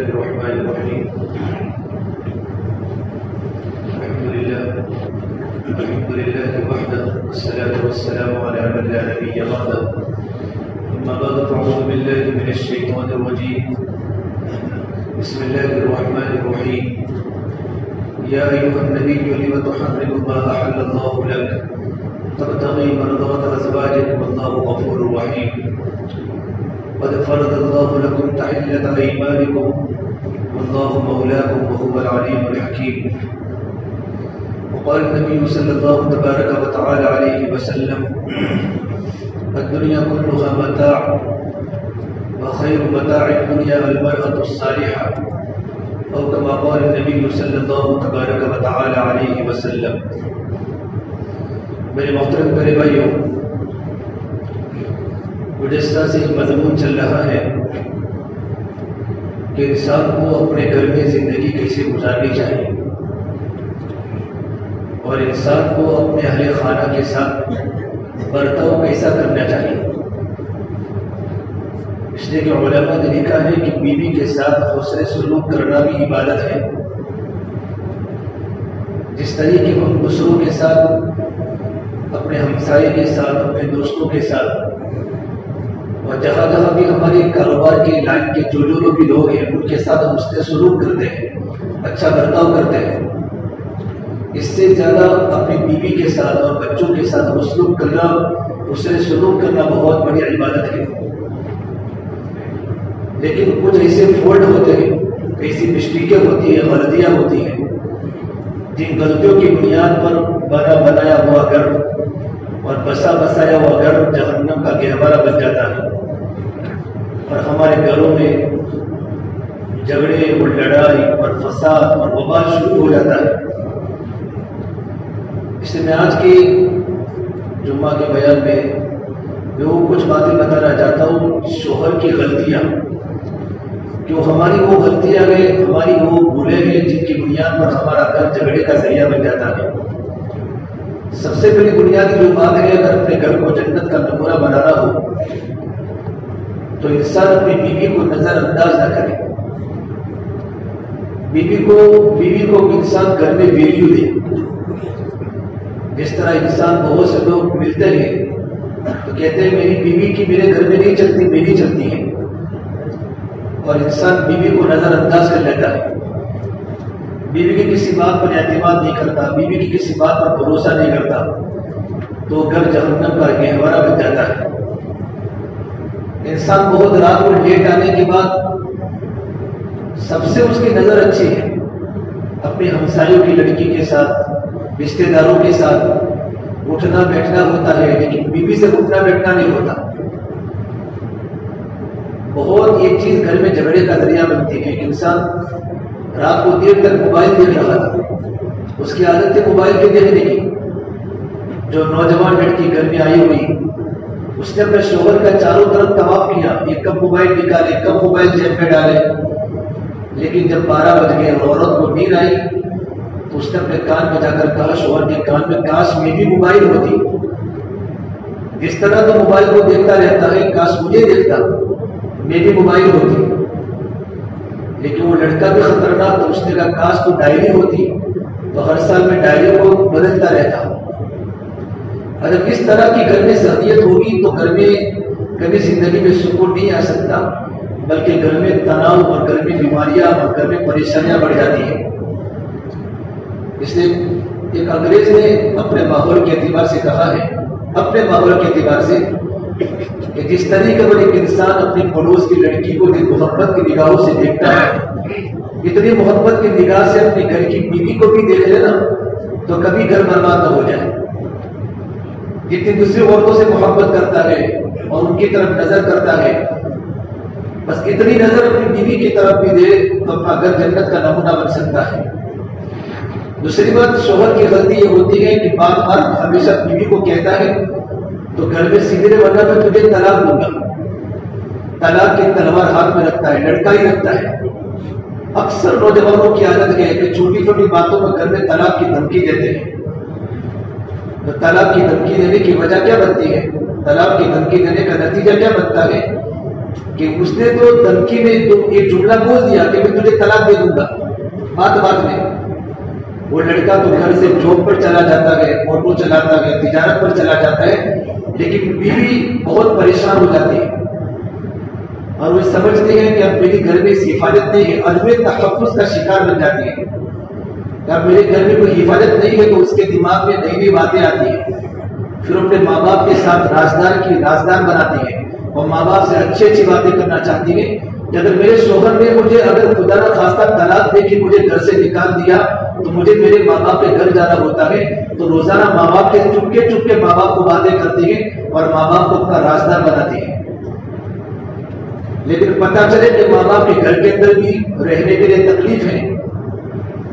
الرحمن الرحيم. الحمد لله وحده والصلاة والسلام على من لا نبي بعده. أما بعد فأعوذ بالله من الشيطان الرجيم. بسم الله الرحمن الرحيم. يا أيها النبي لم تحرم ما أحل الله لك تبتغي مرضات أزواجك والله غفور رحيم. قد فرض الله لكم تحلة أيمانكم والله مولاكم وهو العليم الحكيم. وقال النبي صلى الله تبارك وتعالى عليه وسلم: الدنيا كلها متاع وخير متاع الدنيا المرأة الصالحة، أو كما قال النبي صلی اللہ تبارک و تعالی علیہ وسلم. میرے محترم پیارے بھائیوں، گزشتہ سے مضمون چل رہا ہے کہ انسان کو اپنے گھر میں زندگی کیسے گزارنی چاہیے اور انسان کو اپنے اہل خانہ کے ساتھ برتاؤ کیسا کرنا چاہیے. اس لیے کہ علماء نے لکھا ہے کہ بیوی کے ساتھ حسن سلوک کرنا بھی عبادت ہے. جس طریقے ہم دوسروں کے ساتھ، اپنے ہمسائے کے ساتھ، اپنے دوستوں کے ساتھ اور جہاں جہاں بھی ہمارے کاروبار کے لائن کے جو بھی لوگ ہیں ان کے ساتھ ہم حسن سلوک کرتے ہیں، اچھا برتاؤ کرتے ہیں، اس سے زیادہ اپنی بیوی کے ساتھ اور بچوں کے ساتھ حسن سلوک کرنا بہت بڑی عبادت ہے. لیکن کچھ ایسے فالٹ ہوتے ہیں، ایسی مسٹیکیں ہوتی ہیں، غلطیاں ہوتی ہیں، جن غلطیوں کی بنیاد پر بنا بنایا ہوا گھر اور بسا بسایا ہوا گھر جہنم کا گہوارہ بن جاتا ہے اور ہمارے گھروں میں جھگڑے اور لڑائی اور فساد اور وبال شروع ہو جاتا ہے. اس لیے میں آج کی جمعہ کے بیان میں وہ کچھ باتیں بتانا چاہتا ہوں. شوہر کی غلطیاں، جو ہماری وہ غلطیاں ہیں، ہماری وہ بھولیں ہیں جن کی بنیاد پر ہمارا گھر جھگڑے کا ذریعہ بن جاتا ہے. سب سے پہلی بنیادی جو بات ہے، اگر اپنے گھر کو جنت کا نمونہ بنانا ہو تو انسان اپنی بیوی کو نظر انداز نہ کرے. بیوی کو انسان گھر میں ویلیو دے. جس طرح انسان بہت سے لوگ ملتے ہیں تو کہتے ہیں میری بیوی کی میرے گھر میں نہیں چلتی، میری چلتی ہے، اور انسان بیوی کو نظر انداز کر لیتا ہے، بیوی کی کسی بات پر اعتماد نہیں کرتا، بیوی کی کسی بات پر بھروسہ نہیں کرتا، تو گھر جہنم کا گہوارہ بن جاتا ہے. انسان بہت رات کو لیٹ آنے کے بعد سب سے اس کی نظر اچھی ہے، اپنے ہمسایوں کی لڑکی کے ساتھ، رشتے داروں کے ساتھ اٹھنا بیٹھنا ہوتا ہے، لیکن بیوی سے اٹھنا بیٹھنا نہیں ہوتا. بہت ایک چیز گھر میں جھگڑے کا ذریعہ بنتی ہے. ایک انسان رات کو دیر تک موبائل دیکھ رہا تھا، اس کی عادت ہے موبائل کے دیکھنے کی. جو نوجوان لڑکی گھر میں آئی ہوئی، اس نے اپنے شوہر کا چاروں طرف طواف کیا، یہ کب موبائل نکالے، کب موبائل جیب میں ڈالے. لیکن جب 12 بج گئے اور عورت کو نیند آئی تو اس نے اپنے کان میں جا کر کہا شوہر کے کان میں، کاش میں بھی موبائل ہوتی. جس طرح تو موبائل کو دیکھتا رہتا ہے، کاش مجھے دیکھتا، میں بھی موبائل ہوتی. لیکن وہ لڑکا بھی خطرناک تھا، اس نے کہا کاش تو ڈائری ہوتی تو ہر سال میں ڈائری کو بدلتا رہتا. اگر اس طرح کی گھر میں ذہنیت ہوگی تو گھر میں کبھی زندگی میں سکون نہیں آ سکتا، بلکہ گھر میں تناؤ اور گھر میں بیماریاں اور گھر میں پریشانیاں بڑھ جاتی ہیں. اس لیے ایک انگریز نے اپنے ماحول کے اعتبار سے کہا ہے، اپنے ماحول کے اعتبار سے، کہ جس طریقے پر ایک انسان اپنی پڑوس کی لڑکی کو محبت کی نگاہوں سے دیکھتا ہے، اتنی محبت کی نگاہ سے اپنے گھر کی بیوی کو بھی دیکھ لینا تو کبھی گھر برباد نہ ہو جائے. جتنی دوسری عورتوں سے محبت کرتا ہے اور ان کی طرف نظر کرتا ہے، بس اتنی نظر اپنی بیوی کی طرف بھی دے تو اپنا گھر جنت کا نمونہ بن سکتا ہے. دوسری بات، شوہر کی غلطی یہ ہوتی ہے کہ بار بار ہمیشہ بیوی کو کہتا ہے تو گھر میں سیدھے ورنہ میں تجھے طلاق دوں گا. طلاق کی تلوار ہاتھ میں رکھتا ہے، لڑکا ہی رکھتا ہے. اکثر نوجوانوں کی عادت ہے کہ چھوٹی چھوٹی باتوں میں گھر میں طلاق کی دھمکی دیتے ہیں. تو طلاق کی دھمکی دینے کی وجہ کیا بنتی ہے؟ طلاق کی دھمکی دینے کا نتیجہ کیا بنتا ہے کہ اس نے تو دھمکی میں ایک جملہ بول دیا کہ میں تجھے طلاق دے دوں گا، بات میں وہ لڑکا تو گھر سے جاب پر چلا جاتا ہے، آٹو چلاتا ہے، تجارت پر چلا جاتا ہے، لیکن بیوی بہت پریشان ہو جاتی ہے اور وہ سمجھتے ہیں کہ اب میرے گھر میں اس حفاظت نہیں ہے، عدم تحفظ کا شکار بن جاتی ہے کہ اب میرے گھر میں کوئی حفاظت نہیں ہے، تو اس کے دماغ میں نئی نئی باتیں آتی ہیں، پھر اپنے ماں باپ کے ساتھ رازدار بناتی ہے اور ماں باپ سے اچھی باتیں کرنا چاہتی ہے کہ اگر میرے شوہر نے مجھے اگر خدا نہ خواستہ طلاق دے کے مجھے گھر سے نکال دیا تو مجھے میرے ماں باپ کے گھر جانا ہوتا ہے، تو روزانہ ماں باپ کے چپکے ماں باپ کو باتیں کرتی ہے اور ماں باپ کو اپنا رازدار بناتی ہے، لیکن پتہ چلے کہ ماں باپ کے گھر کے اندر بھی رہنے کے لیے تکلیف ہے،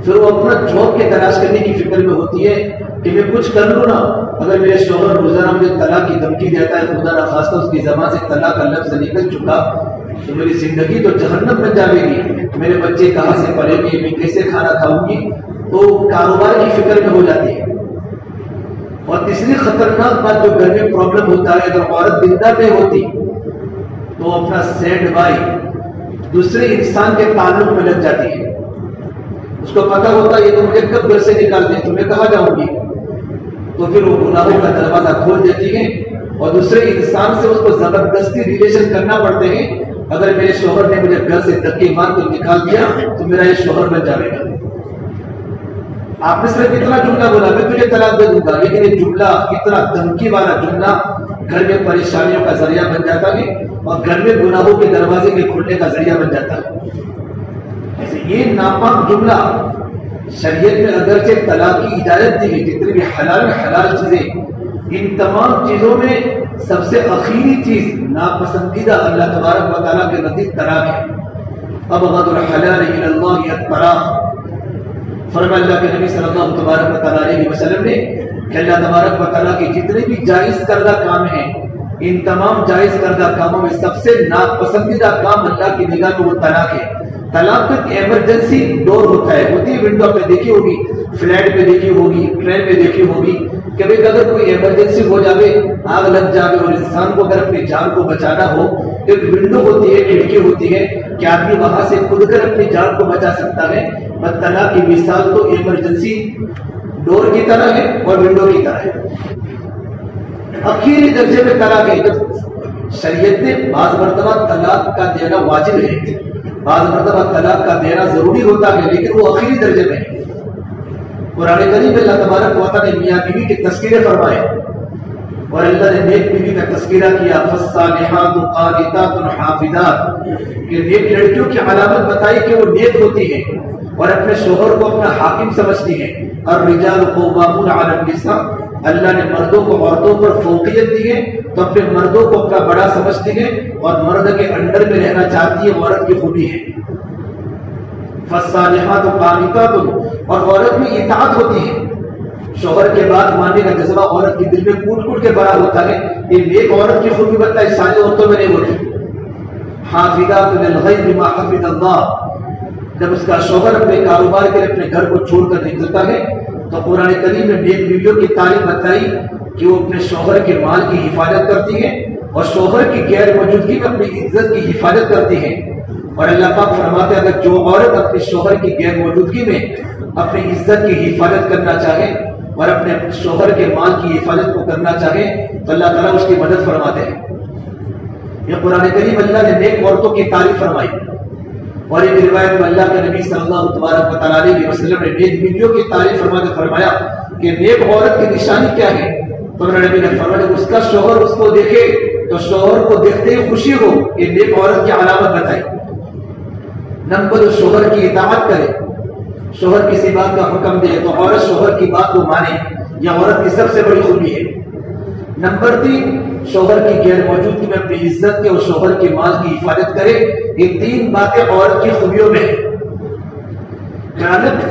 پھر وہ اپنا جاب کی تلاش کرنے کی فکر میں ہوتی ہے کہ میں کچھ کر لوں نا، اگر میرے شوہر روزانہ مجھے طلاق کی دھمکی دیتا ہے، خدا نہ خواستہ اس کی زبان سے طلاق کا لفظ نکل چکا، تو میری زندگی تو جہنم بن جائے گی، میرے بچے کہاں سے پڑھیں گے، میں کیسے کھانا کھاؤں گی، تو کاروبار کی فکر میں ہو جاتی ہے۔ اور تیسری خطرناک بات جو گھر میں پرابلم ہوتا ہے، اگر عورت زندہ نہیں ہوتی تو اپنا سینڈ بائی دوسرے انسان کے تعلق میں لگ جاتی ہے، اس کو پتا ہوتا ہے یہ تو مجھے کب گھر سے نکال دیں تو میں کہاں جاؤں گی، تو پھر وہ گناہوں کا دروازہ کھول دیتی ہے اور دوسرے انسان سے اس کو زبردستی ریلیشن کرنا پڑتے ہیں، اگر میرے شوہر نے مجھے گھر سے دھکے مار کر نکال دیا تو میرا یہ شوہر بن جائے گا۔ آپ نے صرف اتنا جملہ بولا میں تجھے طلاق دے دوں گا، لیکن یہ جملہ اتنا دھمکی والا جملہ گھر میں پریشانیوں کا ذریعہ بن جاتا ہے اور گھر میں گناہوں کے دروازے کے کھلنے کا ذریعہ بن جاتا ہے۔ ایسے یہ ناپاک جملہ شریعت میں اگرچہ طلاق کی اجازت دی ہے، جتنی بھی حلال چیزیں، ان تمام چیزوں میں سب سے اخیری چیز ناپسندیدہ اللہ تبارک و تعالیٰ کے نزدیک طلاق ہے۔ ابغض الحلال الی اللہ الطلاق، فرمایا اللہ کے نبی صلی اللہ تبارک و تعالیٰ علیہ وسلم نے کہ اللہ تبارک و تعالیٰ کے جتنے بھی جائز کردہ کام ہیں، ان تمام جائز کردہ کاموں میں سب سے ناپسندیدہ کام اللہ کی نگاہ میں وہ طلاق ہے۔ طلاق ایک ایمرجنسی ڈور ہوتا ہے، ہوتی ہے، ونڈو پہ دیکھی ہوگی، فلیٹ پہ دیکھی ہوگی، ٹرین پہ دیکھی ہوگی، کبھی اگر کوئی ایمرجنسی ہو جاوے، آگ لگ جاوے اور انسان کو اگر اپنی جان کو بچانا ہو، ایک ونڈو ہوتی ہے، کھڑکی ہوتی ہے کہ آدمی وہاں سے کود کر اپنی جان کو بچا سکتا ہے۔ بس طلاق کی مثال تو ایمرجنسی ڈور کی طرح ہے اور ونڈو کی طرح ہے، اخیری درجے میں طلاق ہے۔ شریعت نے بعض مرتبہ طلاق کا دینا واجب ہے، بعض مرتبہ طلاق کا دینا ضروری ہوتا ہے، لیکن وہ اخیری درجے میں ہے۔ قرآن کریم میں اللہ تبارک و تعالیٰ نے میاں بیوی کے تذکرے فرمائے اور اللہ نے نیک بیوی کا تذکرہ کیا، فالصالحات قانتات حافظات، کہ نیک لڑکیوں کی علامت بتائی کہ وہ نیک ہوتی ہیں اور اپنے شوہر کو اپنا حاکم سمجھتی ہیں۔ الرجال قوامون علی النساء، اللہ نے مردوں کو عورتوں پر فوقیت دی ہے تو اپنے مردوں کو اپنا بڑا سمجھتی ہے اور مرد کے انڈر میں رہنا چاہتی ہے، عورت کی خوبی ہے۔ فالصالحات قانتات، اور عورت میں اطاعت ہوتی ہے، شوہر کے بات ماننے کا جذبہ عورت کے دل میں کوٹ کے بڑا ہوتا ہے، یہ نیک عورت کی خوبی بتائی، ساری عورتوں میں نہیں ہوتی۔ حافظات للغیب بما حفظ اللہ، جب اس کا شوہر اپنے کاروبار کے لیے اپنے گھر کو چھوڑ کر نکلتا ہے تو قرآن کریم نے نیک بیویوں کی تعریف بتائی کہ وہ اپنے شوہر کے مال کی حفاظت کرتی ہے اور شوہر کی غیر موجودگی میں اپنی عزت کی حفاظت کرتی ہے۔ اور اللہ پاک فرماتے ہیں اگر جو عورت اپنے شوہر کی غیر موجودگی میں اپنی عزت کی حفاظت کرنا چاہے اور اپنے شوہر کے مال کی حفاظت کو کرنا چاہے تو اللہ تعالیٰ اس کی مدد فرماتے ہیں۔ یہ قرآن کریم اللہ نے نیک عورتوں کی تعریف فرمائی، اور ایک روایت میں اللہ کے نبی صلی اللہ تبارک و تعالیٰ علیہ وسلم نے نیک بیویوں کی تعریف فرما کے فرمایا کہ نیک عورت کی نشانی کیا ہے، تو نبی نے فرمایا اس کا شوہر اس کو دیکھے تو شوہر کو دیکھتے ہی خوشی ہو، یہ نیک عورت کی علامت بتائی۔ نمبر دو، شوہر کی اطاعت کرے، شوہر کسی بات کا حکم دے تو عورت شوہر کی بات کو مانے، یہ عورت کی سب سے بڑی خوبی ہے۔ نمبر تین، شوہر کی غیر موجودگی میں اپنی عزت کے اور شوہر کے مال کی حفاظت کرے، یہ تین باتیں عورت کی خوبیوں میں ہیں۔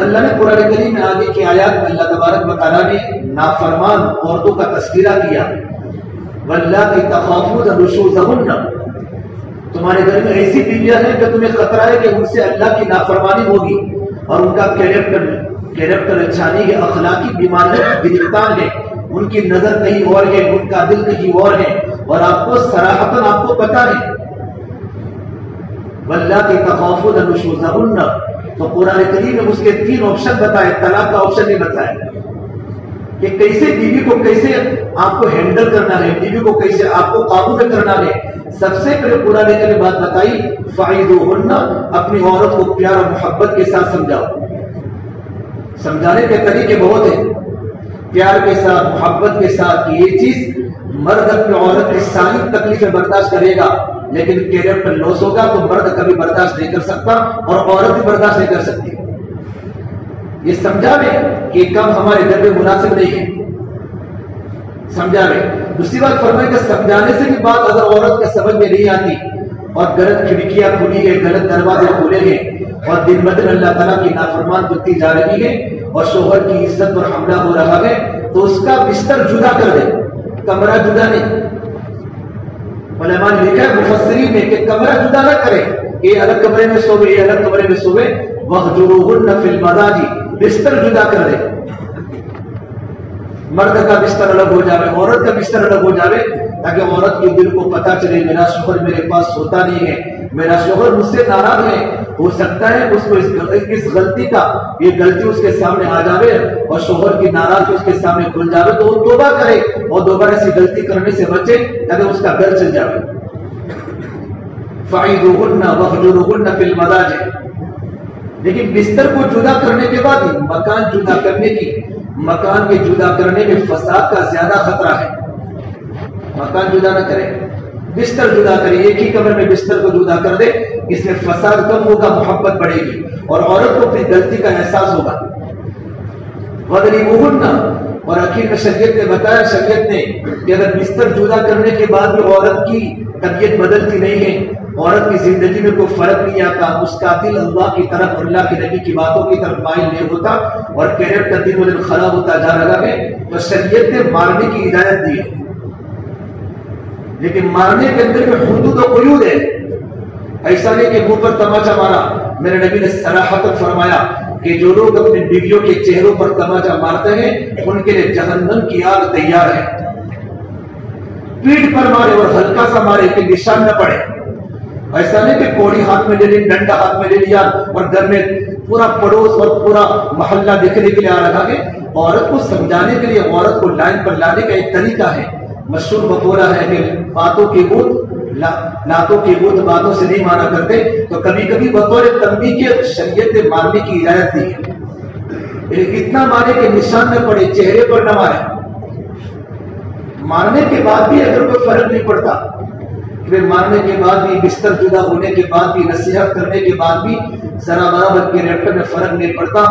اللہ نے قرآن کریم میں آگے کی آیات میں اللہ تبارک و تعالیٰ نے نافرمان عورتوں کا تذکرہ کیا، واللاتí تخافون نشوزہن، تمہارے گھر میں ایسی بیویاں ہیں کہ تمہیں خطرہ ہے کہ ان سے اللہ کی نافرمانی ہوگی اور ان کا کیریکٹر اچھا نہیں ہے، اخلاقی بیماریاں گرفتار ہے، ان کی نظر کہیں اور ہے، ان کا دل کہیں اور ہے، اور آپ کو صراحتاً آپ کو پتا ہے واللاتی تخافون نشوزہن، تو قرآن کریم نے اس کے 3 آپشن بتائے، طلاق کا آپشن نہیں بتایا کہ کیسے بیوی کو کیسے آپ کو ہینڈل کرنا ہے، بیوی کو کیسے آپ کو قابو میں کرنا ہے۔ سب سے پہلے قرآن نے بات بتائی فَعِدُوهُنَّ، اپنی عورت کو پیار اور محبت کے ساتھ سمجھاؤ۔ سمجھانے کے طریقے بہت ہیں، پیار کے ساتھ، محبت کے ساتھ، کہ یہ چیز مرد اپنی عورت کی ساری تکلیفیں برداشت کرے گا، لیکن کیریکٹر لاس ہوگا تو مرد کبھی برداشت نہیں کر سکتا اور عورت بھی برداشت نہیں کر سکتی۔ یہ سمجھاوے کہ کم ہمارے گھر میں مناسب نہیں ہے، سمجھاوے۔ دوسری بات فرمائے کہ سمجھانے سے بھی بات اگر عورت کے سمجھ میں نہیں آتی اور غلط کھڑکیاں کھلی ہے، غلط دروازے کھلے ہیں اور دن بدن اللہ تعالیٰ کی نافرمان ہوتی جا رہی ہے اور شوہر کی عزت پر حملہ ہو رہا ہے، تو اس کا بستر جدا کر دے، کمرہ جدا نہیں۔ علماء نے لکھا ہے مفسرین نے کہ کمرہ جدا نہ کرے، یہ الگ کمرے میں سوئے، یہ الگ کمرے میں سوئے، وَاهْجُرُوهُنَّ فِي الْمَضَاجِعِ، بستر جدا کر دے۔ مرد کا بستر الگ ہو جاوے، عورت کا بستر الگ ہو جاوے، تاکہ عورت کے دل کو پتا چلے میرا شوہر میرے پاس سوتا نہیں ہے، میرا شوہر مجھ سے ناراض ہے۔ ہو سکتا ہے اس کو اس غلطی کا، یہ غلطی اس کے سامنے آ جاوے اور شوہر کی ناراضگی اس کے سامنے کھل جاوے تو وہ توبہ کرے اور دوبارہ ایسی غلطی کرنے سے بچے تاکہ اس کا گھر چل جاوے۔ فَعِدُوهُنَّ وَاهْجُرُوهُنَّ فِي الْمَضَاجِعِ، لیکن بستر کو جدا کرنے کے بعد مکان جدا کرنے کی، مکان کے جدا کرنے میں فساد کا زیادہ خطرہ ہے۔ مکان جدا نہ کرے، بستر جدا کرے، ایک ہی کمرے میں بستر کو جدا کر دے، اس میں فساد کم ہوگا، محبت بڑھے گی اور عورت کو اپنی غلطی کا احساس ہوگا۔ وَضْرِبُوهُنَّ، اور آخر میں شریعت نے بتایا، شریعت نے کہ اگر بستر جدا کرنے کے بعد بھی عورت کی طبیعت بدلتی نہیں ہے، عورت کی زندگی میں کوئی فرق نہیں آتا، اس کا دل اللہ کی طرف، اللہ کے نبی کی باتوں کی طرف مائل نہیں ہوتا اور کیریکٹر دن بدن خراب ہوتا جا رہا ہے، تو شریعت نے مارنے کی اجازت دی ہے، لیکن مارنے کے اندر میں حدود و قیود ہے۔ ایسا نہیں کہ منہ پر تماچا مارا، میرے نبی نے صراحت فرمایا کہ جو لوگ اپنی بیویوں کے چہروں پر تماچا مارتے ہیں ان کے لیے جہنم کی آگ تیار ہے۔ پیٹھ پر مارے اور ہلکا سا مارے کہ نشان نہ پڑے، ایسا نہیں کہ کوڑی ہاتھ میں لے لی، ڈنڈا ہاتھ میں لے لیا اور گھر میں پورا پڑوس اور پورا محلہ دیکھنے کے لیے آ رہا ہے۔ عورت کو سمجھانے کے لیے، عورت کو لائن پر لانے کا ایک طریقہ ہے۔ مشہور مقولہ ہے کہ باتوں کی بوت لاتوں کی بوت باتوں سے نہیں مانا کرتے، تو کبھی کبھی بطور تنبیہ کے شریعت نے مارنے کی اجازت دی ہے، اتنا مارے کہ نشان نہ پڑے، چہرے پر نہ مارے۔ مارنے کے بعد بھی اگر کوئی فرق نہیں پڑتا، پھر مارنے کے بعد بھی، بستر جدا ہونے کے بعد بھی، نصیحت کرنے کے بعد بھی ذرا برابر کے ریکٹر میں فرق نہیں پڑتا،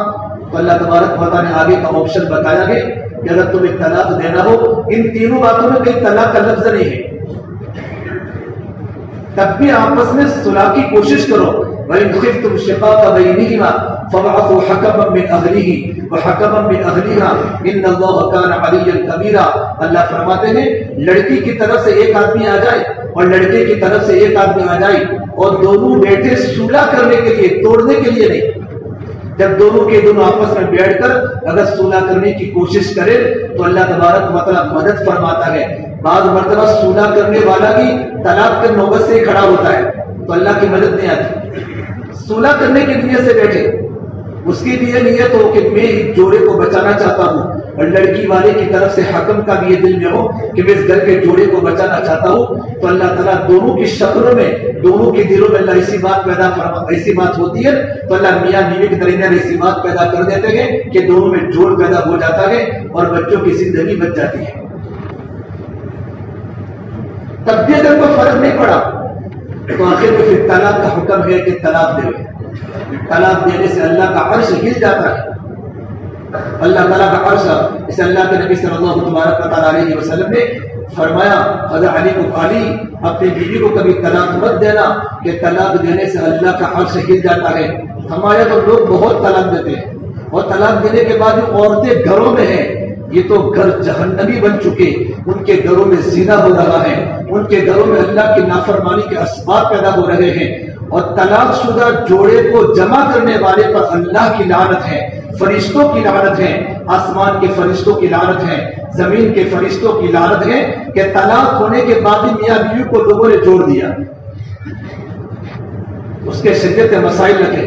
تو اللہ تبارک و تعالیٰ نے آگے کا آپشن بتایا ہے کہ اگر تمہیں طلاق دینا ہو، ان تینوں باتوں میں کہیں طلاق کا لفظ نہیں ہے، تب بھی آپس میں صلح کی کوشش کرو۔ وَإِنْ خِفْتُمْ شِقَاقَ بَيْنِهِمَا فَابْعَثُوا حَكَمًا مِّنْ أَهْلِهِ وَحَكَمًا مِّنْ أَهْلِهَا إِنَّ اللَّهَ كَانَ عَلِيًّا كَبِيرًا۔ اللہ فرماتے ہیں لڑکی کی طرف سے ایک آدمی آ جائے اور لڑکے کی طرف سے ایک آدمی آ جائے اور دونوں بیٹھے صلح کرنے کے لیے، توڑنے کے لیے نہیں، جب دونوں کے دونوں آپس میں بیٹھ کر اگر صلح کرنے کی کوشش کرے تو اللہ تبارک و تعالیٰ مدد فرماتا ہے۔ بعض مرتبہ صلح کرنے والا بھی طلاق کے نوبت سے کھڑا ہوتا ہے تو اللہ کی مدد نہیں آتی۔ صلح کرنے کی نیت سے بیٹھے، اس کی بھی یہ نیت ہو کہ میں اس جوڑے کو بچانا چاہتا ہوں، اور لڑکی والے کی طرف سے حکم کا بھی یہ دل میں ہو کہ میں اس گھر کے جوڑے کو بچانا چاہتا ہوں، تو اللہ تعالیٰ دونوں کی شکلوں میں، دونوں کے دلوں میں اللہ ایسی بات ہوتی ہے تو اللہ میاں بیوی کے درمیان ایسی بات پیدا کر دیتے ہیں کہ دونوں میں جوڑ پیدا ہو جاتا ہے اور بچوں کی زندگی بچ جاتی ہے۔ تب بھی اگر کوئی فرق نہیں پڑا تو آخر میں پھر طلاق کا حکم ہے کہ طلاق دے۔ طلاق دینے سے اللہ کا عرش ہل جاتا ہے، اللہ تعالیٰ کا عرش، اس اللہ کے نبی صلی اللہ علیہ وسلم نے فرمایا حضرت علی کو، علی اپنی بیوی کو کبھی طلاق مت دینا کہ طلاق دینے سے اللہ کا عرش ہل جاتا ہے۔ ہمارے تو لوگ بہت طلاق دیتے ہیں اور طلاق دینے کے بعد عورتیں گھروں میں ہیں، یہ تو گھر جہنمی بن چکے، ان کے گھروں میں زنا ہو رہا ہے، ان کے گھروں میں اللہ کی نافرمانی کے اسباب پیدا ہو رہے ہیں، اور طلاق شدہ جوڑے کو جمع کرنے والے پر اللہ کی لعنت ہے، فرشتوں کی لعنت ہے، آسمان کے فرشتوں کی لعنت ہے، زمین کے فرشتوں کی لعنت ہے کہ طلاق ہونے کے بعد میاں بیوی کو لوگوں نے جوڑ دیا۔ اس کے شریعت مسائل رکھے.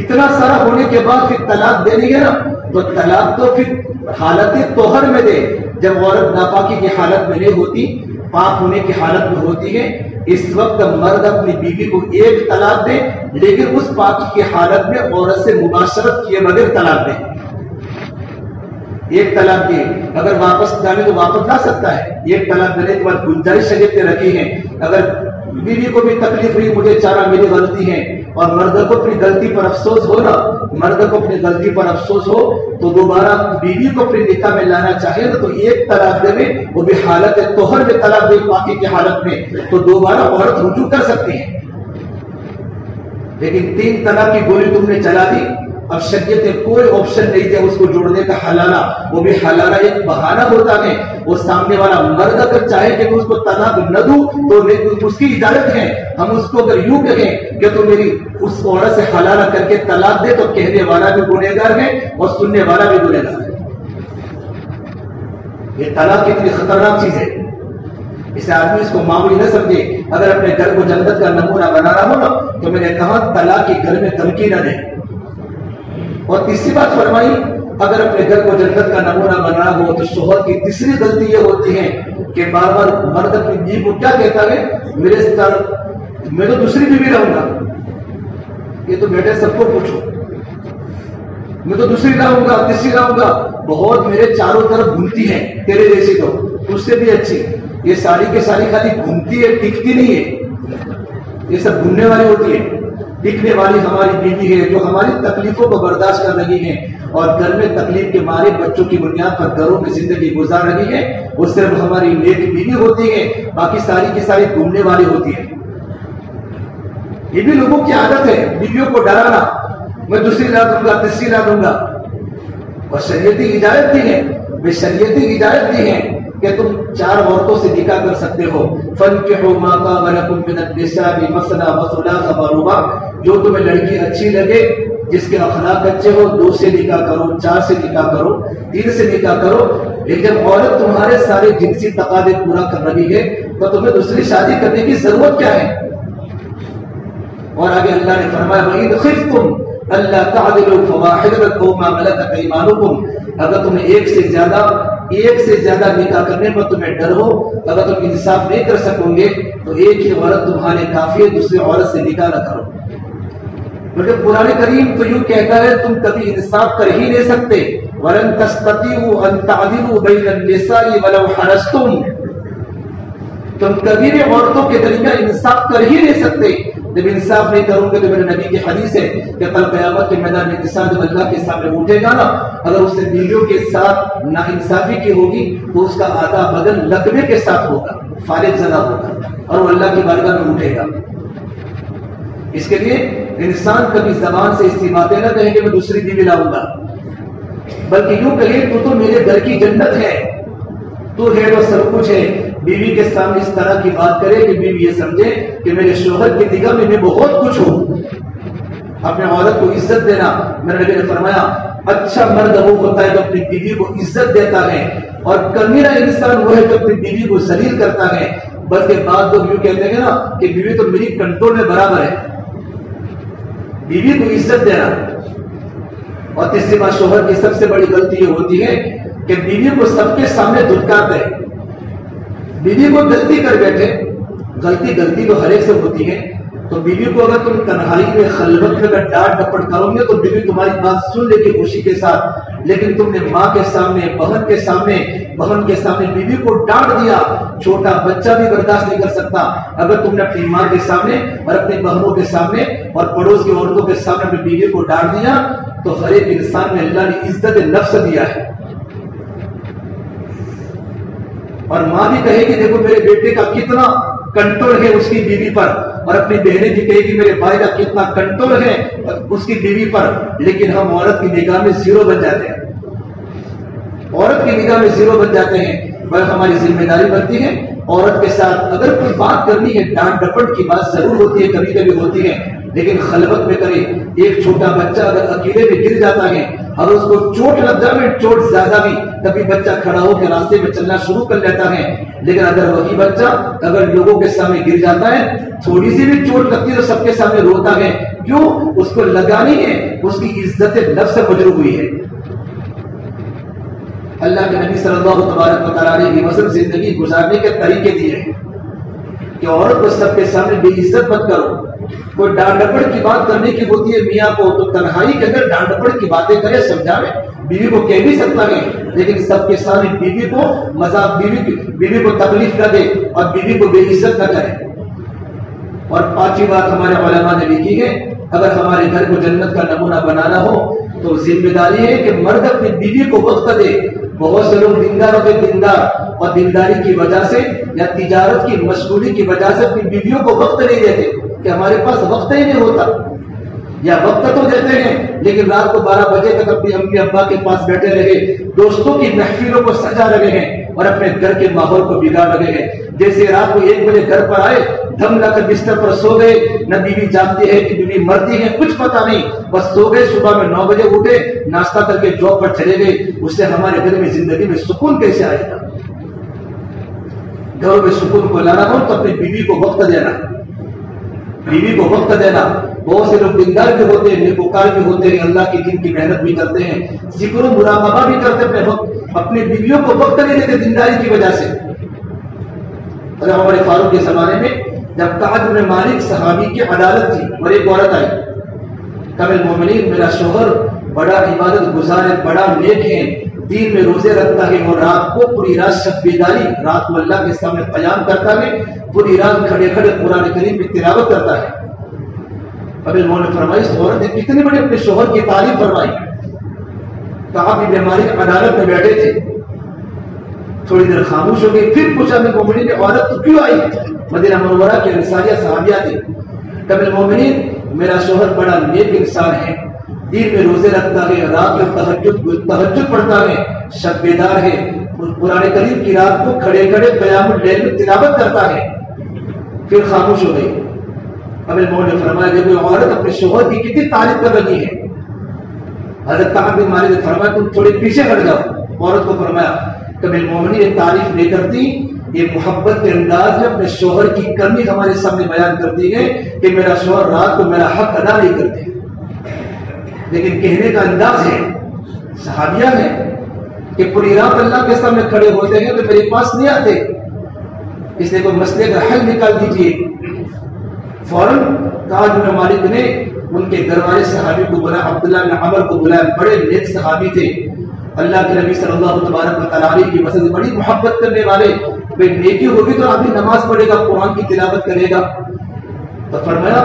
اتنا سارا ہونے کے بعد پھر طلاق دے دیں گے نا تو طلاق تو پھر حالت طہر میں دے. جب عورت ناپاکی کی حالت میں نہیں ہوتی، پاک ہونے کی حالت میں ہوتی ہے، اس وقت مرد اپنی بیوی کو ایک طلاق دے، لیکن اس پاکی کی حالت میں عورت سے مباشرت کیے بغیر طلاق دے. ایک طلاق دی، اگر واپس جانے تو واپس جا سکتا ہے. ایک طلاق دینے کے بعد گنجائش شریعت نے رکھی ہے، اگر بیوی کو بھی تکلیف ہوئی مجھے چارہ میری غلطی ہے اور مرد کو اپنی غلطی پر افسوس ہو نا، مرد کو اپنی غلطی پر افسوس ہو تو دوبارہ بیوی کو اپنے نکاح میں لانا چاہیے تو ایک طلاق دے، وہ بھی حالت طہر میں طلاق دے پاکی کی حالت میں، تو دوبارہ عورت رجوع کر سکتی ہے. لیکن 3 طلاق کی گولی تم نے چلا دی، اب شریعت نے کوئی آپشن نہیں دیا اس کو جوڑنے کا حلالہ. وہ بھی حلالہ ایک بہانہ ہوتا ہے. وہ سامنے والا مرد اگر چاہے کہ میں اس کو طلاق نہ دوں تو اس کی اجازت ہے. ہم اس کو اگر یوں کہیں کہ تو میری اس عورت سے حلالہ کر کے طلاق دے تو کہنے والا بھی گنہگار ہے اور سننے والا بھی گنہگار ہے. یہ طلاق کتنی خطرناک چیز ہے، اسے آدمی اس کو معمولی نہ سمجھے. اگر اپنے گھر کو جنت کا نمونہ بنانا ہو نا تو میں نے کہا طلاق کے گھر میں دھمکی نہ دے. اور تیسری بات فرمائی، اگر اپنے گھر کو جنت کا نمونہ بنانا ہو تو شوہر کی تیسری غلطی یہ ہوتی ہے کہ بار بار مرد اپنی بیوی کو کیا کہتا ہے، میں تو دوسری بیوی رہوں گا. یہ تو بیٹے سب کو پوچھو، میں تو دوسری رہوں گا، تیسری رہوں گا، بہت میرے چاروں طرف گھومتی ہے تیرے جیسی، تو اس سے بھی اچھی. یہ ساری کے ساری خالی گھومتی ہے، ٹکتی نہیں ہے. یہ سب گھومنے والی ہوتی ہے. ٹکنے والی ہماری بیوی ہے جو ہماری تکلیفوں کو برداشت کر رہی ہے اور گھر میں تکلیف کے مارے بچوں کی بنیاد پر گھروں میں زندگی گزار رہی ہے، وہ صرف ہماری نیک بیوی ہوتی ہے. باقی ساری کی ساری گھومنے والی ہوتی ہے. یہ بھی لوگوں کی عادت ہے بیویوں کو ڈرانا، میں دوسری لا دوں گا، تیسری لا دوں گا. اور شریعتی اجازت دی ہے، بے شریعتی اجازت دی ہے کہ تم 4 عورتوں سے نکاح کر سکتے ہو. فَانْكِحُوا مَا طَابَ لَكُم مِّنَ النِّسَاءِ مَثْنَىٰ وَثُلَاثَ وَرُبَاعَ. جو تمہیں لڑکی اچھی لگے، جس کے اخلاق اچھے ہو، 2 سے نکاح کرو، 4 سے نکاح کرو، 3 سے نکاح کرو. لیکن جب عورت تمہارے سارے جنسی تقاضے پورا کر رہی ہے تو تمہیں دوسری شادی کرنے کی ضرورت کیا ہے؟ اور آگے اللہ نے فرمایا وَإِنْ خِفْتُمْ أَلَّا تَعْدِلُوا فَوَاحِدَةً أَوْ مَا مَلَكَتْ أَيْمَانُكُمْ. اگر تمہیں ایک سے زیادہ نکاح کرنے پر تمہیں ڈر ہو، اگر تم انصاف نہیں کر سکو گے تو ایک ہی عورت تمہارے کافی ہے، دوسری عورت سے نکاح نہ کرو. کیونکہ قرآن کریم تو یوں کہتا ہے تم کبھی انصاف کر ہی نہیں سکتے. وَلَن تَسْتَطِيعُوا أَن تَعْدِلُوا بَيْنَ النِّسَاءِ وَلَوْ حَرَصْتُمْ. تم کبھی بھی عورتوں کے درمیان انصاف کر ہی نہیں سکتے. جب انصاف نہیں کرو گے تو میرے نبی کی حدیث ہے کہ کل قیامت کے میدان میں انسان جب اللہ کے سامنے اٹھے گا نا، اگر اس نے بیویوں کے ساتھ ناانصافی کی ہوگی تو اس کا آدھا بدن لقمے کے ساتھ ہوگا، فارغ زدہ ہوگا، اور وہ اللہ کی بارگاہ میں اٹھے گا. اس کے لیے انسان کبھی زبان سے ایسی باتیں نہ کہے کہ میں دوسری بیوی لاؤں گا، بلکہ یوں کہے تو میرے گھر کی جنت ہے، تو ہے وہ سب کچھ ہے. بیوی کے سامنے اس طرح کی بات کرے کہ بیوی یہ سمجھے کہ میرے شوہر کی نگاہ میں بہت کچھ ہوں. اپنے عورت کو عزت دینا، میرے نبی نے فرمایا اچھا مرد وہ ہوتا ہے جو اپنی بیوی کو عزت دیتا ہے، اور کمینا انسان وہ ہے جو اپنی بیوی کو ذلیل کرتا ہے. بلکہ بعض لوگ یوں کہتے ہیں نا کہ بیوی تو میری کنٹرول میں برابر ہے. بیوی کو عزت دینا. اور تیسری بات، شوہر کی سب سے بڑی غلطی یہ ہوتی ہے کہ بیوی کو سب کے سامنے دھتکارتے ہیں. بیوی کو غلطی کر بیٹھے، غلطی تو ہر ایک سے ہوتی ہے، تو بیوی کو اگر تم تنہائی میں خلوت میں اگر ڈانٹ ڈپٹ کرو گے تو بیوی تمہاری بات سن لے گی خوشی کے ساتھ. لیکن تم نے ماں کے سامنے، بہن کے سامنے بیوی کو ڈانٹ دیا، چھوٹا بچہ بھی برداشت نہیں کر سکتا. اگر تم نے اپنی ماں کے سامنے اور اپنی بہنوں کے سامنے اور پڑوس کی عورتوں کے سامنے اپنی بیوی کو ڈانٹ دیا تو ہر ایک انسان میں اللہ نے عزت نفس دیا ہے. اور ماں بھی کہے گی دیکھو میرے بیٹے کا کتنا کنٹرول ہے اس کی بیوی پر، اور اپنی بہنیں بھی کہے گی میرے بھائی کا کتنا کنٹرول ہے اس کی بیوی پر. لیکن ہم عورت کی نگاہ میں زیرو بن جاتے ہیں، عورت کی نگاہ میں زیرو بن جاتے ہیں. بلکہ ہماری ذمہ داری بنتی ہے عورت کے ساتھ اگر کوئی بات کرنی ہے، ڈانٹ ڈپٹ کی بات ضرور ہوتی ہے، کبھی کبھی ہوتی ہے، لیکن خلوت میں کرے. ایک چھوٹا بچہ اگر اکیلے میں گر جاتا ہے، اگر اس کو چوٹ لگ جائے، چوٹ زیادہ بھی کبھی بچہ کھڑا ہو کے راستے میں چلنا شروع کر لیتا ہے، لیکن اگر وہی بچہ اگر لوگوں کے سامنے گر جاتا ہے، تھوڑی سی بھی چوٹ لگتی ہے تو سب کے سامنے روتا ہے، کیوں؟ اس کو لگا نہیں ہے، اس کی عزت نفس مجروح ہوئی ہے۔ اللہ کے نبی صلی اللہ تبارک و تعالیٰ علیہ وسلم زندگی گزارنے کے طریقے دیے ہیں کہ عورت کو سب کے سامنے بے عزت مت کرو۔ کوئی ڈانٹ ڈپٹ کی بات کرنے کی ہوتی ہے میاں کو تو تنہائی کے اندر ڈانٹ ڈپٹ کی باتیں کرے، سمجھاوے، بیوی کو کہہ بھی سکتا ہے، لیکن سب کے سامنے بیوی کو مذاق، بیوی کو تکلیف نہ دے اور بیوی کو بے عزت نہ کرے۔ اور پانچویں بات ہمارے علماء نے لکھی ہے، اگر ہمارے گھر کو جنت کا نمونہ بنانا ہو تو ذمہ داری ہے کہ مرد اپنی بیوی کو وقت دے۔ بہت سے لوگ دیندار ہوتے، دیندار اور دینداری کی وجہ سے یا تجارت کی مشغولی کی وجہ سے اپنی بیویوں کو وقت نہیں دیتے کہ ہمارے پاس وقت ہی نہیں ہوتا، یا وقت تو دیتے ہیں لیکن رات کو 12 بجے تک اپنی امی ابا کے پاس بیٹھے رہے، دوستوں کی محفلوں کو سجا رہے ہیں اور اپنے گھر کے ماحول کو بگاڑ رہے ہیں۔ جیسے رات کو 1 بجے گھر پر آئے، دم لا کر بستر پر سو گئے، نہ بیوی جاگتی ہے کہ بیوی مرتی ہے کچھ پتہ نہیں، بس سو گئے، صبح میں 9 بجے اٹھے، ناشتہ کر کے جاب پر چلے گئے۔ اس سے ہمارے گھر میں زندگی میں سکون کیسے آئے گا؟ گھروں میں سکون کو لانا ہو تو اپنی بیوی کو وقت دینا، بیوی کو وقت دینا۔ بہت سے لوگ دیندار بھی ہوتے ہیں، نیکوکار بھی ہوتے ہیں، اللہ کے دین کی محنت بھی کرتے ہیں، ذکر و مراقبہ بھی کرتے ہیں، اپنی بیویوں کو وقت نہیں دیتے دینداری کی وجہ سے۔ حضرت عمر فاروق کے زمانے میں جب کعب بن مالک صحابی کی عدالت تھی اور ایک عورت آئی، کہا المومنین میرا شوہر بڑا عبادت گزار ہے، بڑا نیک ہے، دین میں روزے رکھتا ہے اور رات کو پوری رات شب بیداری، رات کو اللہ کے سامنے قیام کرتا ہے، پوری رات کھڑے کھڑے قرآن کریم کی تلاوت کرتا ہے۔ اب انہوں نے فرمائی اس عورت نے کتنی بڑی اپنے شوہر کی تعریف فرمائی۔ کعب بن مالک عدالت میں بیٹھے تھے، تھوڑی دیر خاموش ہو گئی، پھر پوچھا میں مومنین نے عورت تو کیوں آئی؟ مدینہ منورہ کی انصاریہ صحابیہ تھی۔ کبھی مومنین میرا شوہر بڑا نیک انسان ہے، دین میں روزے رکھتا ہے، رات میں تہجد پڑھتا ہے، شب بیدار ہے، قرآن کریم کی رات کو کھڑے کھڑے قیام اللیل میں تلاوت کرتا ہے۔ پھر خاموش ہو گئی۔ اب انہوں نے فرمایا جب یہ عورت اپنے شوہر کی کتنی تعریف کر رہی ہے، حضرت کعب بن مالک نے فرمایا تم تھوڑے پیچھے ہٹ جاؤ۔ عورت کو فرمایا کبھی مومنی یہ تعریف نہیں کرتی، یہ محبت کے انداز میں اپنے شوہر کی کمی ہمارے سامنے بیان کرتی ہے کہ میرا شوہر رات کو میرا حق ادا نہیں کرتے، لیکن کہنے کا انداز ہے، صحابیہ ہے کہ پوری رات اللہ کے سامنے کھڑے ہوتے ہیں تو میرے پاس نہیں آتے، اس لیے کوئی مسئلے کا حل نکال دیجیے۔ فوراً کعب بن مالک نے ان کے گھر والے صحابی کو بلایا، عبداللہ بن عمر کو بلایا، بڑے نیک صحابی تھے، اللہ کے نبی صلی اللہ تبارک و تعالیٰ علیہ کی وسلم بڑی محبت کرنے والے، بے نیکی ہوگی تو آدمی نماز پڑھے گا، قرآن کی تلاوت کرے گا۔ تو فرمایا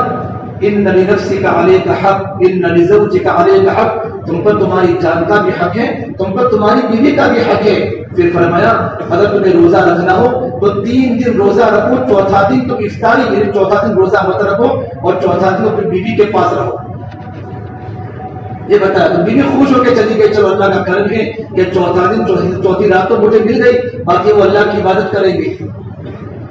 ان لنفسک علیک حق، ان لزوجک علیک حق، تم پر تمہاری جان کا بھی حق ہے، تم پر تمہاری بیوی کا بھی حق ہے۔ پھر فرمایا اگر تمہیں روزہ رکھنا ہو تو 3 دن روزہ رکھو، چوتھا دن تو افطاری، یعنی چوتھا دن روزہ مت رکھو اور چوتھا دن اپنی بیوی کے پاس رہو۔ یہ بتایا تو بیوی خوش ہو کے چلی گئی، چلو اللہ کا کرم ہے کہ چوتھا دن چوتھی رات تو مجھے مل گئی، باقی وہ اللہ کی عبادت کریں گے۔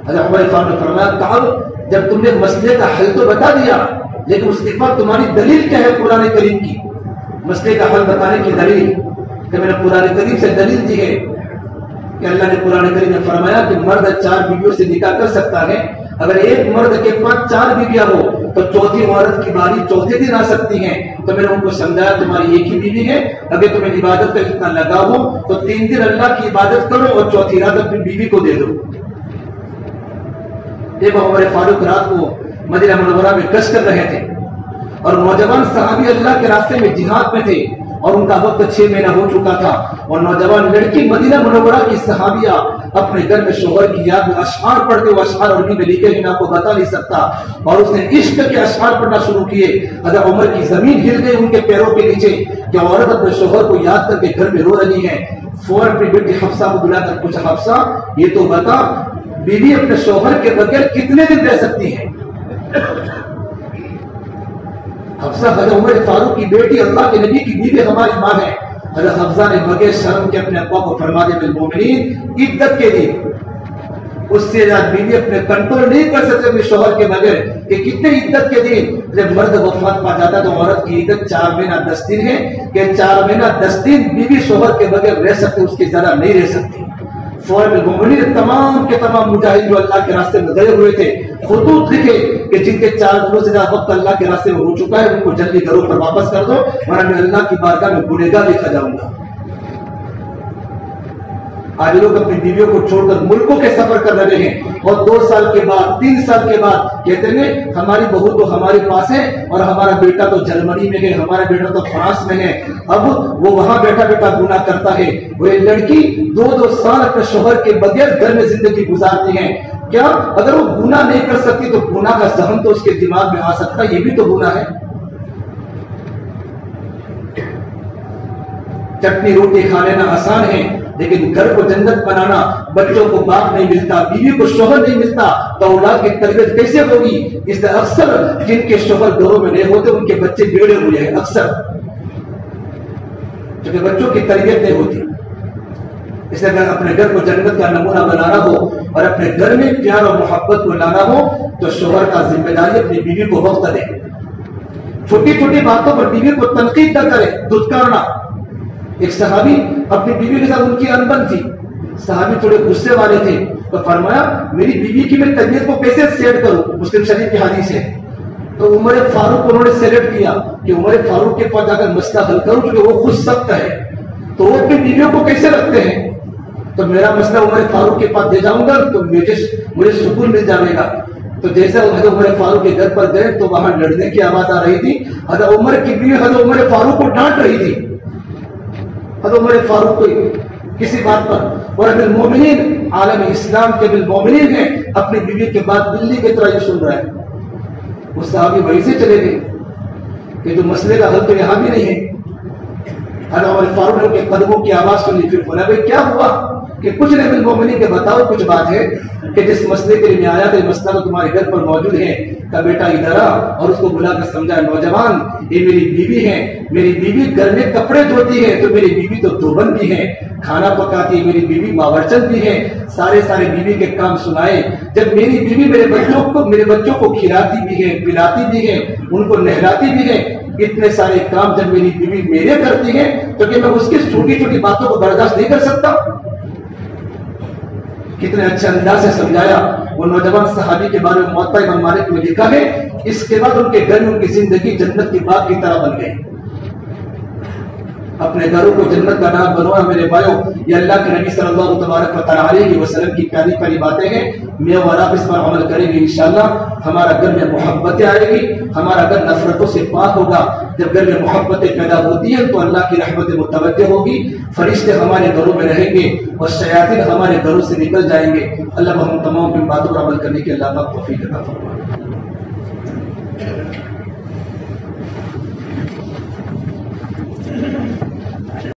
حضرت عمر فاروق نے فرمایا کعب جب تم نے مسئلے کا حل تو بتا دیا، لیکن اس کے بعد تمہاری دلیل کیا ہے قرآن کریم کی؟ مسئلے کا حل بتانے کی دلیل کہ میں نے قرآن کریم سے دلیل دی ہے کہ اللہ نے قرآن کریم میں فرمایا کہ مرد 4 بیویوں سے نکاح کر سکتا ہے، اگر ایک مرد کے پاس 4 بیویاں ہو تو چوتھی عورت کی باری چوتھے دن آ سکتی ہے۔ تو میں نے ان کو سمجھایا تمہاری ایک ہی بیوی ہے، اگر تمہیں عبادت کا اتنا لگا ہو تو 3 دن اللہ کی عبادت کرو اور چوتھی رات اپنی بیوی کو دے دو۔ دیکھو عمر فاروق رات کو مدینہ منورہ میں گشت کر رہے تھے اور نوجوان صحابی اللہ کے راستے میں جہاد میں تھے اور ان کا وقت 6 مہینہ ہو چکا تھا، اور نوجوان لڑکی مدینہ منورہ کی صحابیہ اپنے گھر میں شوہر کی یاد میں اشعار پڑھتے ہوئے، اشعار عربی میں لکھے ہیں، میں آپ کو بتا نہیں سکتا، اور اس نے عشق کے اشعار پڑھنا شروع کیے۔ حضرت عمر کی زمین ہل گئی ان کے پیروں کے نیچے کہ عورت اپنے شوہر کو یاد کر کے گھر میں رو رہی ہے۔ فوراً اپنی بیٹی حفصہ کو بلا کر پوچھا حفصہ یہ تو بتا بیوی اپنے شوہر کے بغیر کتنے دن رہ سکتی ہے؟ حفصہ حضرت عمر فاروق کی بیٹی، اللہ کے نبی کی بیوی ہماری ماں ہے۔ حضرت حفصہ نے بغیر شرم کے اپنے ابا کو فرما دیا بالمومنین عدت کے دن اس سے زیادہ بیوی اپنے کنٹرول نہیں کر سکتے اپنے شوہر کے بغیر کہ کتنے عدت کے دن جب مرد وفات پا جاتا تو عورت کی عدت 4 مہینہ 10 دن ہے کہ 4 مہینہ 10 دن بیوی شوہر کے بغیر رہ سکتے، اس کی زیادہ نہیں رہ سکتی۔ فوائد المؤمنین تمام کے تمام مجاہد جو اللہ کے راستے میں گئے ہوئے تھے خطوط لکھے کہ جن کے 4 دنوں سے زیادہ وقت اللہ کے راستے میں ہو چکا ہے ان کو جلدی گھروں پر واپس کر دو ورنہ میں اللہ کی بارگاہ میں گنہگار لکھا جاؤں گا۔ آج لوگ اپنی بیویوں کو چھوڑ کر ملکوں کے سفر کر رہے ہیں اور 2 سال کے بعد 3 سال کے بعد کہتے ہیں ہماری بہو تو ہمارے پاس ہے اور ہمارا بیٹا تو جرمنی میں ہے، ہمارا بیٹا تو فرانس میں ہے، اب وہ وہاں بیٹھا بیٹھا گناہ کرتا ہے۔ وہ ایک لڑکی 2 سال اپنے شوہر کے بغیر گھر میں زندگی گزارتی ہے، کیا اگر وہ گناہ نہیں کر سکتی تو گناہ کا ذہن تو اس کے دماغ میں آ سکتا ہے، یہ بھی تو گناہ ہے۔ چٹنی روٹی کھا لینا آسان ہے لیکن گھر کو جنت بنانا، بچوں کو باپ نہیں ملتا، بیوی کو شوہر نہیں ملتا تو اولاد کی تربیت کیسے ہوگی؟ اس لیے اکثر جن کے شوہر گھروں میں نہیں ہوتے ان کے بچے بگڑے ہوئے ہیں، اکثر کیونکہ بچوں کی تربیت نہیں ہوتی۔ اس لیے اگر اپنے گھر کو جنت کا نمونہ بنانا ہو اور اپنے گھر میں پیار اور محبت کو لانا ہو تو شوہر کا ذمہ داری اپنی بیوی کو وقت دے، چھوٹی چھوٹی باتوں پر بیوی کو تنقید نہ کرے، دھتکارنا۔ ایک صحابی اپنی بیوی کے ساتھ ان کی انبن تھی، صحابی تھوڑے غصے والے تھے تو فرمایا میری بیوی کی میں طبیعت کو کیسے سیٹ کروں، مسلم شریف کی حدیث ہے۔ تو عمر فاروق انہوں نے سلیکٹ کیا کہ عمر فاروق کے پاس جا کر مسئلہ حل کروں کیونکہ وہ خود سخت ہے، تو وہ اپنی بیویوں کو کیسے رکھتے ہیں، تو میرا مسئلہ عمر فاروق کے پاس دے جاؤں گا تو مجھے سکون مل جائے گا۔ تو جیسے حضرت عمر فاروق کے گھر پر گئے تو وہاں لڑنے کی آواز آ رہی تھی، حضرت عمر کی بیوی حضرت عمر فاروق کو ڈانٹ رہی تھی، حضرت عمر فاروق کو کسی بات پر، اور ابن المومنین عالم اسلام کے ابن المومنین ہیں اپنی بیوی کے بعد بلی کی طرح یہ سن رہا ہے۔ وہ صحابی وہیں سے چلے گئے کہ جو مسئلے کا حل تو یہاں بھی نہیں ہے۔ حضرت عمر فاروق نے قدموں کی آواز سنی، پھر بولا بھائی کیا ہوا کہ کچھ نہیں، ابن المومنین کے بتاؤ کچھ بات ہے کہ جس مسئلے کے لیے میں آیا تھا مسئلہ تو تمہارے گھر پر موجود ہے، کا بیٹا ادھر آ اور اس کو بلا کر سمجھا نوجوان یہ میری بیوی ہے، میری بیوی گھر میں کپڑے دھوتی ہے تو میری بیوی تو دوبن بھی ہے، کھانا پکاتی ہے، میری بیوی باورچن بھی ہے، سارے بیوی کے کام سنائے۔ جب میری بیوی میرے بچوں کو کھلاتی بھی ہے، پلاتی بھی ہے، ان کو نہلاتی بھی ہے، اتنے سارے کام جب میری بیوی میرے کرتی ہے تو کہ میں اس کی چھوٹی چھوٹی باتوں کو برداشت نہیں کر سکتا؟ کتنے اچھے انداز سے سمجھایا۔ وہ نوجوان صحابی کے بارے میں موطا امام مالک میں لکھا ہے اس کے بعد ان کے گھر میں ان کی زندگی جنت کی باغ کی طرح بن گئی۔ اپنے گھروں کو جنت کا نام بنوانا میرے بھائیوں، یہ اللہ کے نبی صلی اللہ تبارک و تعالیٰ علیہ وسلم کی پیاری پیاری باتیں ہیں، میں اور آپ اس پر عمل کریں گے انشاءاللہ ہمارا گھر میں محبتیں آئے گی، ہمارا گھر نفرتوں سے پاک ہوگا۔ جب گھر میں محبتیں پیدا ہوتی ہیں تو اللہ کی رحمت متوجہ ہوگی، فرشتے ہمارے گھروں میں رہیں گے اور شیاطین ہمارے گھروں سے نکل جائیں گے۔ اللہ ہم تمام کی باتوں پر عمل کرنے کی اللہ پاک توفیق عطا فرمائے۔